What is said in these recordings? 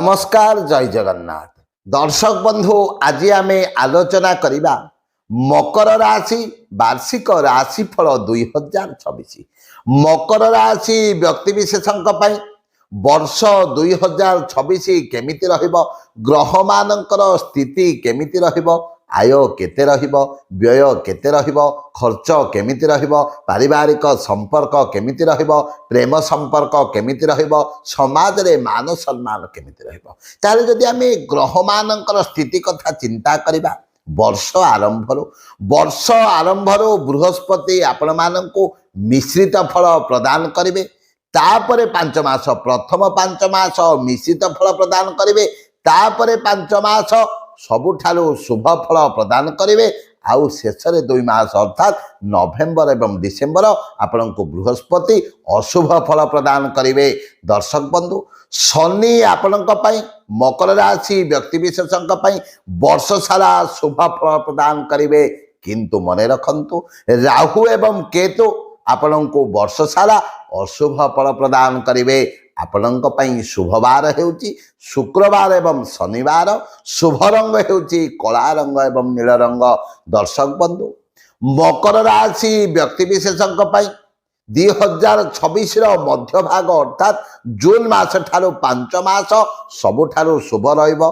नमस्कार जय जगन्नाथ दर्शक बंधु आज आम आलोचना करवा मकर राशि वार्षिक राशिफल 2026 मकर राशि व्यक्तिविशेषों वर्ष 2026 केमिति रहिबो ग्रह मानकर स्थिति केमिति रहिबो आय केते रहिबो व्यय केते रहिबो खर्च केमिति रहिबो पारिवारिक संपर्क केमिति रहिबो प्रेम संपर्क केमिति रहिबो समाज रे मान सम्मान केमिति रहिबो ताले जदि आमे ग्रह मानकर स्थिति कथा चिंता करिबा वर्ष आरंभरो बृहस्पति आपण माननकु मिश्रित फल प्रदान करिवे तापरे 5 मास प्रथम 5 मास मिश्रित फल प्रदान करिवे तापरे 5 मास सबुठारु शुभ फल प्रदान करिवे आउ शेषरे 2 मास अर्थात नवेम्बर एवं डिसेम्बर आपनको बृहस्पति अशुभ फल प्रदान करिवे। दर्शक बंधु शनि आपणक पई मकर राशि व्यक्तिविशेषक पई वर्ष सारा शुभ फल प्रदान करिवे किंतु मने रखंतु राहु एवं केतु आपणको वर्ष सारा अशुभ फल प्रदान करिवे। आपणक पई शुभवार हेउची शुक्रवार एवं शनिवार शुभ रंग हेउची कला रंग एवं नील रंग। दर्शक बंधु मकर राशि व्यक्तिविशेषक पई 2026 मध्य भाग अर्थात जून मास ठारो 5 मास सबुठारो शुभ रहिबो।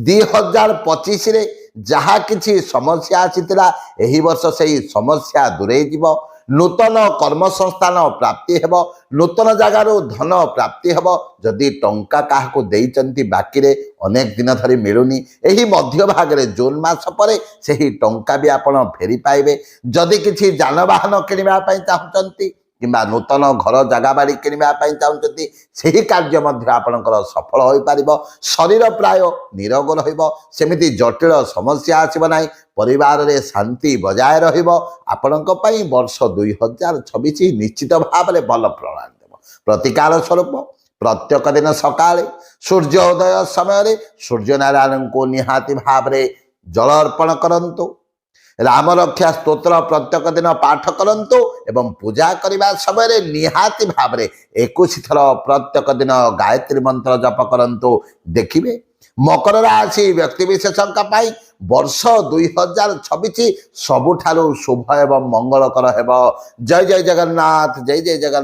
2025 रे जहा किछि समस्या आसीतिला एही वर्ष सेही समस्या दूरे जिवो नूतन कर्म संस्थान प्राप्ति हेबो नूतन जगार धन प्राप्ति हेबो जदि टंका काहाको देइचंती बाकी रे अनेक दिन धरी मिलुनी एही मध्य भाग रे जून मास परे सेही टंका भी आपण फेरी पाइबे। जदि किछि जानवाहन किनिबा पई चाहुचंती किंबा नूतन घर जगह बाड़ी किनिबा पई चाहुचंती सेही कार्य मध्य आपणकर सफल होई पारिबो। शरीर प्राय निरोग रहिबो सेमिति जटिल समस्या आसीबो नाही परिवार रे शांति बजाय रहिबो। आपणक पई वर्ष 2026 निश्चित भाव रे भल प्रदान देबो। प्रतिकार स्वरूप प्रत्येक दिन सकाळे सूर्योदय समय रे सूर्य नारायण को निहाती भाव रे जल अर्पण करंतु राम रक्षा स्तोत्र प्रत्येक दिन पाठ करंतु एवं पूजा करने समय निहाती भाव में 21 थर प्रत्येक दिन गायत्री मंत्र जप करंतु। देखिए मकर राशि व्यक्तिविशेषक वर्ष 2026 सबुठारु शुभ एवं मंगलकर हेब। जय जय जगन्नाथ जय जय जगन्नाथ।